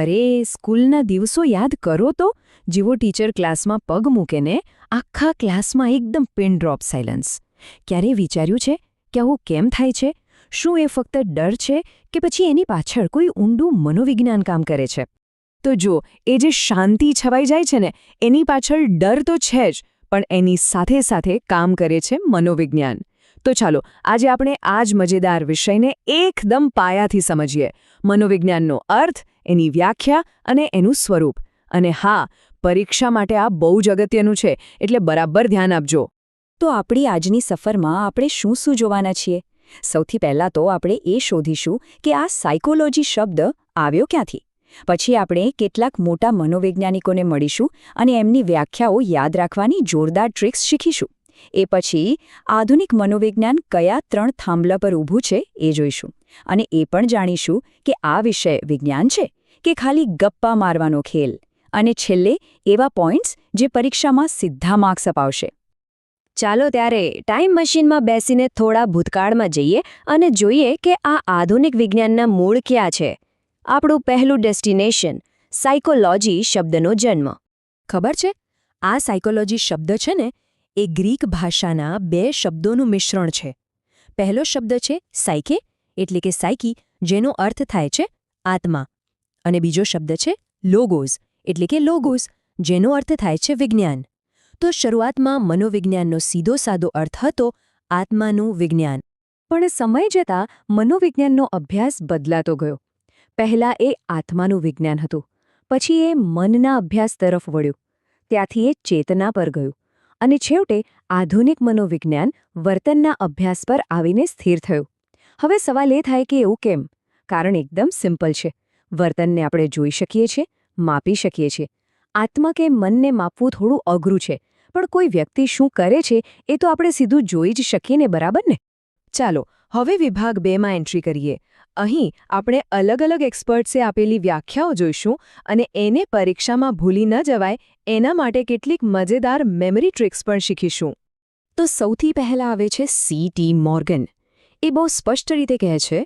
અરે સ્કૂલના દિવસો યાદ કરો તો, જેવો ટીચર ક્લાસમાં પગ મૂકે ને આખા ક્લાસમાં એકદમ પિન ડ્રોપ સાયલન્સ. ક્યારેય વિચાર્યું છે કે આવું કેમ થાય છે? શું એ ફક્ત ડર છે કે પછી એની પાછળ કોઈ ઊંડું મનોવિજ્ઞાન કામ કરે છે? તો જો, એ જે શાંતિ છવાઈ જાય છે ને, એની પાછળ ડર તો છે જ, પણ એની સાથે સાથે કામ કરે છે મનોવિજ્ઞાન. તો ચાલો આજે આપણે આ જ મજેદાર વિષયને એકદમ પાયાથી સમજીએ. મનોવિજ્ઞાનનો અર્થ, એની વ્યાખ્યા અને એનું સ્વરૂપ. અને હા, પરીક્ષા માટે આ બહુ જ અગત્યનું છે, એટલે બરાબર ધ્યાન આપજો. તો આપણી આજની સફરમાં આપણે શું શું જોવાના છીએ? સૌથી પહેલાં તો આપણે એ શોધીશું કે આ સાયકોલોજી શબ્દ આવ્યો ક્યાંથી. પછી આપણે કેટલાક મોટા મનોવૈજ્ઞાનિકોને મળીશું અને એમની વ્યાખ્યાઓ યાદ રાખવાની જોરદાર ટ્રિક્સ શીખીશું. એ પછી આધુનિક મનોવિજ્ઞાન કયા 3 થાંભલા પર ઊભું છે એ જોઈશું. અને એ પણ જાણીશું કે આ વિષય વિજ્ઞાન છે કે ખાલી ગપ્પા મારવાનો ખેલ. અને છેલ્લે એવા પોઈન્ટ્સ જે પરીક્ષામાં સીધા માર્ક્સ અપાવશે. ચાલો ત્યારે ટાઈમ મશીનમાં બેસીને થોડા ભૂતકાળમાં જઈએ અને જોઈએ કે આ આધુનિક વિજ્ઞાનના મૂળ ક્યાં છે. આપણું પહેલું ડેસ્ટિનેશન, સાયકોલોજી શબ્દનો જન્મ. ખબર છે, આ સાયકોલોજી શબ્દ છે ને, એ ગ્રીક ભાષાના 2 શબ્દોનું મિશ્રણ છે. પહેલો શબ્દ છે સાયકે, એટલે કે સાયકી, જેનો અર્થ થાય છે આત્મા. અને બીજો શબ્દ છે લોગોસ, એટલે કે લોગોસ, જેનો અર્થ થાય છે વિજ્ઞાન. તો શરૂઆતમાં મનોવિજ્ઞાનનો સીધો સાદો અર્થ હતો આત્માનું વિજ્ઞાન. પણ સમય જતાં મનોવિજ્ઞાનનો અભ્યાસ બદલાતો ગયો. પહેલાં એ આત્માનું વિજ્ઞાન હતું, પછી એ મનના અભ્યાસ તરફ વળ્યું, ત્યાંથી એ ચેતના પર ગયું, અને છેવટે આધુનિક મનોવિજ્ઞાન વર્તનના અભ્યાસ પર આવીને સ્થિર થયું. હવે સવાલ એ થાય કે એવું કેમ? કારણ એકદમ સિમ્પલ છે. વર્તનને આપણે જોઈ શકીએ છીએ, માપી શકીએ છીએ. આત્મા કે મનને માપવું થોડું અઘરું છે, પણ કોઈ વ્યક્તિ શું કરે છે એ તો આપણે સીધું જોઈ જ શકીએ ને, બરાબર ને? ચાલો હવે વિભાગ 2માં એન્ટ્રી કરીએ. અહીં આપણે અલગ અલગ એક્સપર્ટ્સે આપેલી વ્યાખ્યાઓ જોઈશું અને એને પરીક્ષામાં ભૂલી ન જવાય એના માટે કેટલીક મજેદાર મેમરી ટ્રિક્સ પણ શીખીશું. તો સૌથી પહેલાં આવે છે C.T. મોર્ગન. એ બહુ સ્પષ્ટ રીતે કહે છે,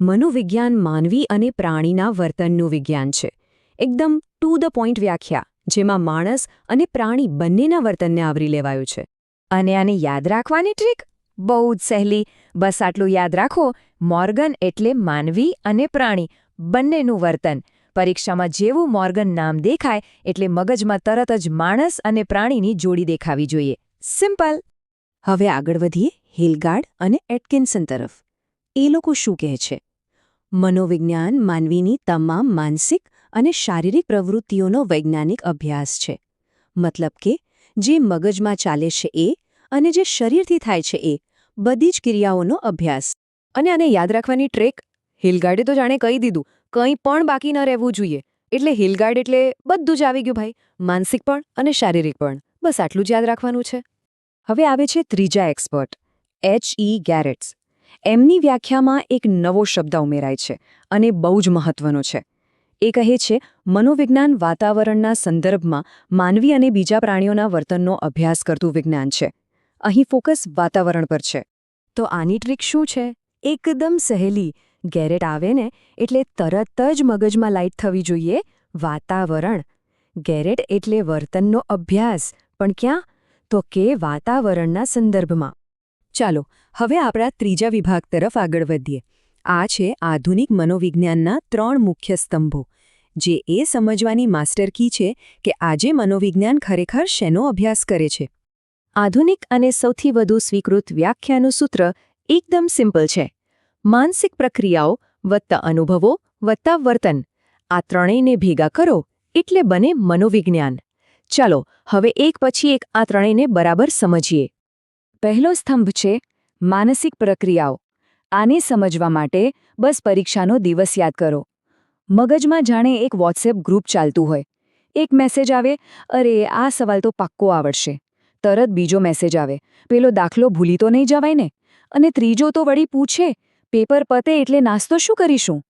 મનોવિજ્ઞાન માનવી અને પ્રાણીના વર્તનનું વિજ્ઞાન છે. એકદમ ટુ ધ પોઈન્ટ વ્યાખ્યા, જેમાં માણસ અને પ્રાણી બંનેના વર્તનને આવરી લેવાયું છે. અને આને યાદ રાખવાની ટ્રીક બહુ જ સહેલી. બસ આટલું યાદ રાખો, મોર્ગન એટલે માનવી અને પ્રાણી બંનેનું વર્તન. પરીક્ષામાં જેવું મોર્ગન નામ દેખાય એટલે મગજમાં તરત જ માણસ અને પ્રાણીની જોડી દેખાવી જોઈએ. સિમ્પલ. હવે આગળ વધીએ હિલગાર્ડ અને એટકિન્સન તરફ. એ લોકો શું કહે છે? મનોવિજ્ઞાન માનવીની તમામ માનસિક અને શારીરિક પ્રવૃત્તિઓનો વૈજ્ઞાનિક અભ્યાસ છે. મતલબ કે જે મગજમાં ચાલે છે એ અને જે શરીરથી થાય છે એ બધી જ ક્રિયાઓનો અભ્યાસ. અને આને યાદ રાખવાની ટ્રેક હિલગાર્ડે તો જાણે કહી દીધું, કંઈ પણ બાકી ન રહેવું જોઈએ. એટલે હિલગાર્ડ એટલે બધું જ આવી ગયું ભાઈ, માનસિક પણ અને શારીરિક પણ. બસ આટલું જ યાદ રાખવાનું છે. હવે આવે છે ત્રીજા એક્સપર્ટ, H.E. ગેરેટ્સ. એમની વ્યાખ્યામાં એક નવો શબ્દ ઉમેરાય છે અને બહુ જ મહત્વનો છે. એ કહે છે મનોવિજ્ઞાન વાતાવરણના સંદર્ભમાં માનવી અને બીજા પ્રાણીઓના વર્તનનો અભ્યાસ કરતું વિજ્ઞાન છે. અહીં ફોકસ વાતાવરણ પર છે. તો આની ટ્રીક શું છે? એકદમ સહેલી. ગેરેટ આવે ને એટલે તરત જ મગજમાં લાઇટ થવી જોઈએ, વાતાવરણ. ગેરેટ એટલે વર્તનનો અભ્યાસ, પણ ક્યાં? તો કે વાતાવરણના સંદર્ભમાં. ચાલો હવે આપણા ત્રીજા વિભાગ તરફ આગળ વધીએ. આ છે આધુનિક મનોવિજ્ઞાનના 3 મુખ્ય સ્તંભો, જે એ સમજવાની માસ્ટર કી છે કે આજે મનોવિજ્ઞાન ખરેખર શેનો અભ્યાસ કરે છે. આધુનિક અને સૌથી વધુ સ્વીકૃત વ્યાખ્યાનું સૂત્ર એકદમ સિમ્પલ છે. માનસિક પ્રક્રિયાઓ વત્તા અનુભવો વત્તા વર્તન, આ ત્રણેયને ભેગા કરો એટલે બને મનોવિજ્ઞાન. ચાલો હવે એક પછી એક આ ત્રણેયને બરાબર સમજીએ. પહેલો સ્તંભ છે માનસિક પ્રક્રિયાઓ. આને સમજવા માટે બસ પરીક્ષાનો દિવસ યાદ કરો. મગજમાં જાણે એક વોટ્સએપ ગ્રુપ ચાલતું હોય. એક મેસેજ આવે, અરે આ સવાલ તો પાક્કો આવડશે. તરત બીજો મેસેજ આવે, પેલો દાખલો ભૂલી તો નહીં જવાય ને? અને ત્રીજો તો વળી પૂછે, પેપર પતે એટલે નાસ્તો શું કરીશું?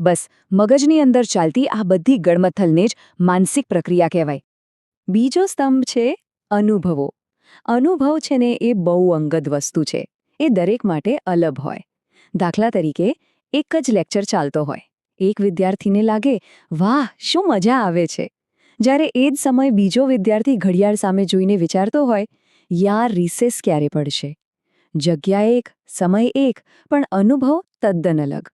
બસ મગજની અંદર ચાલતી આ બધી ગડમથલને જ માનસિક પ્રક્રિયા કહેવાય. બીજો સ્તંભ છે અનુભવો. અનુભવ છે ને એ બહુ અંગત વસ્તુ છે. એ દરેક માટે અલગ હોય. દાખલા તરીકે એક જ લેક્ચર ચાલતો હોય, એક વિદ્યાર્થીને લાગે, વાહ, શું મજા આવે છે. જ્યારે એ જ સમયે બીજો વિદ્યાર્થી ઘડિયાળ સામે જોઈને વિચારતો હોય, યાર, રિસેસ ક્યારે પડશે. જગ્યા એક, સમય એક, પણ અનુભવ તદ્દન અલગ.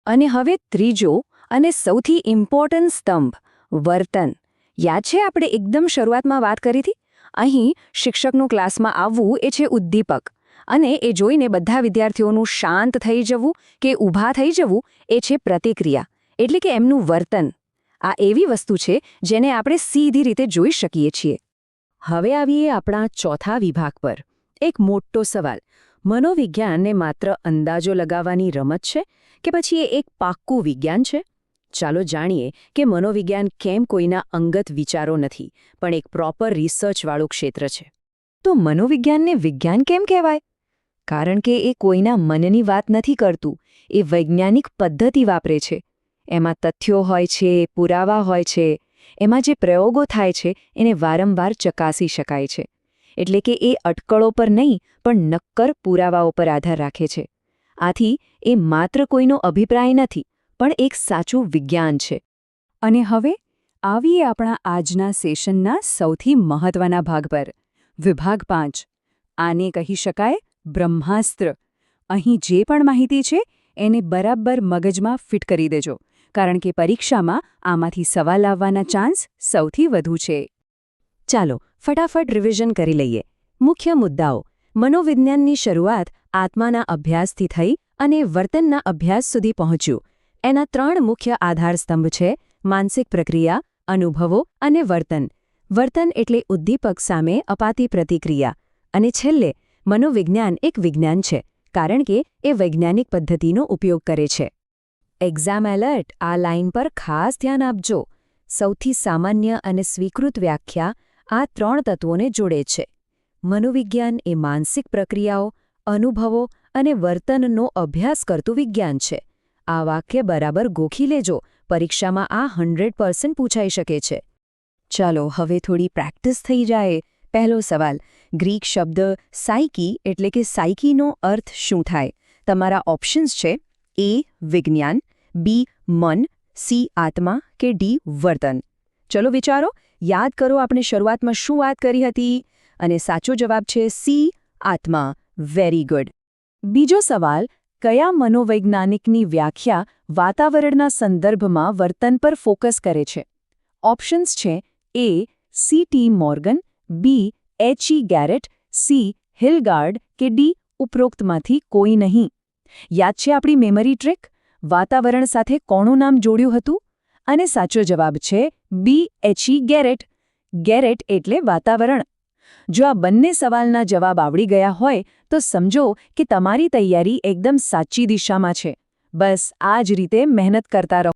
અને હવે ત્રીજો અને સૌથી ઇમ્પોર્ટન્ટ સ્તંભ, વર્તન. યાદ છે આપણે એકદમ શરૂઆતમાં વાત કરી હતી? અહીં શિક્ષકનું ક્લાસમાં આવવું એ છે ઉદ્દીપક, અને એ જોઈને બધા વિદ્યાર્થીઓનું શાંત થઈ જવું કે ઊભા થઈ જવું એ છે પ્રતિક્રિયા, એટલે કે એમનું વર્તન. આ એવી વસ્તુ છે જેને આપણે સીધી રીતે જોઈ શકીએ છીએ. હવે આવીએ આપણા ચોથા વિભાગ પર. એક મોટો સવાલ: મનોવિજ્ઞાન એ માત્ર અંદાજો લગાવવાની રમત છે કે પછી એ એક પાક્કું વિજ્ઞાન છે? ચાલો જાણીએ કે મનોવિજ્ઞાન કેમ કોઈના અંગત વિચારો નથી, પણ એક પ્રોપર રિસર્ચવાળું ક્ષેત્ર છે. તો મનોવિજ્ઞાનને વિજ્ઞાન કેમ કહેવાય? કારણ કે એ કોઈના મનની વાત નથી કરતું, એ વૈજ્ઞાનિક પદ્ધતિ વાપરે છે. એમાં તથ્યો હોય છે, પુરાવા હોય છે, એમાં જે પ્રયોગો થાય છે એને વારંવાર ચકાસી શકાય છે. એટલે કે એ અટકળો પર નહીં, પણ નક્કર પુરાવાઓ પર આધાર રાખે છે. આથી એ માત્ર કોઈનો અભિપ્રાય નથી, પણ એક સાચું વિજ્ઞાન છે. અને હવે આવીએ આપણા આજના સેશનના સૌથી મહત્વના ભાગ પર, વિભાગ 5. આને કહી શકાય બ્રહ્માસ્ત્ર. અહીં જે પણ માહિતી છે એને બરાબર મગજમાં ફિટ કરી દેજો, કારણ કે પરીક્ષામાં આમાંથી સવાલ આવવાના ચાન્સ સૌથી વધુ છે. ચાલો ફટાફટ રિવિઝન કરી લઈએ. મુખ્ય મુદ્દાઓ: મનોવિજ્ઞાનની શરૂઆત આત્માના અભ્યાસથી થઈ અને વર્તનના અભ્યાસ સુધી પહોંચ્યું. એના 3 મુખ્ય આધારસ્તંભ છે: માનસિક પ્રક્રિયા, અનુભવો અને વર્તન. વર્તન એટલે ઉદ્દીપક સામે અપાતી પ્રતિક્રિયા. અને છેલ્લે, મનોવિજ્ઞાન એક વિજ્ઞાન છે, કારણ કે એ વૈજ્ઞાનિક પદ્ધતિનો ઉપયોગ કરે છે. એક્ઝામ એલર્ટ, આ લાઇન પર ખાસ ધ્યાન આપજો. સૌથી સામાન્ય અને સ્વીકૃત વ્યાખ્યા આ 3 તત્વોને જોડે છે. મનોવિજ્ઞાન એ માનસિક પ્રક્રિયાઓ, અનુભવો અને વર્તનનો અભ્યાસ કરતું વિજ્ઞાન છે. આ વાક્ય બરાબર ગોખી લેજો, પરીક્ષામાં આ 100% પૂછાઈ શકે છે. ચાલો હવે થોડી પ્રેક્ટિસ થઈ જાય. પહેલો સવાલ: ગ્રીક શબ્દ સાયકી એટલે કે સાયકીનો અર્થ શું થાય? તમારા ઓપ્શન્સ છે: એ વિજ્ઞાન, બી મન, સી આત્મા કે ડી વર્તન. ચલો વિચારો, યાદ કરો આપણે શરૂઆતમાં શું વાત કરી હતી? અને સાચો જવાબ છે સી આત્મા. Very good. બીજો સવાલ: કયા મનોવૈજ્ઞાનિકની વ્યાખ્યા વાતાવરણના સંદર્ભમાં વર્તન પર ફોકસ કરે છે? ઓપ્શન્સ છે: એ સી.ટી. મોર્ગન, બી એચ.ઇ. ગેરેટ, સી હિલગાર્ડ કે ડી ઉપરોક્તમાંથી કોઈ નહીં. યાદ છે આપણી મેમરી ટ્રિક? વાતાવરણ સાથે કોનું નામ જોડ્યું હતું? અને સાચો જવાબ છે બી એચ.ઇ. ગેરેટ. ગેરેટ એટલે વાતાવરણ. જો આ બંને સવાલના જવાબ આવડી ગયા હોય તો સમજો કે તમારી તૈયારી એકદમ સાચી દિશામાં છે. બસ આ જ રીતે મહેનત કરતા રહો.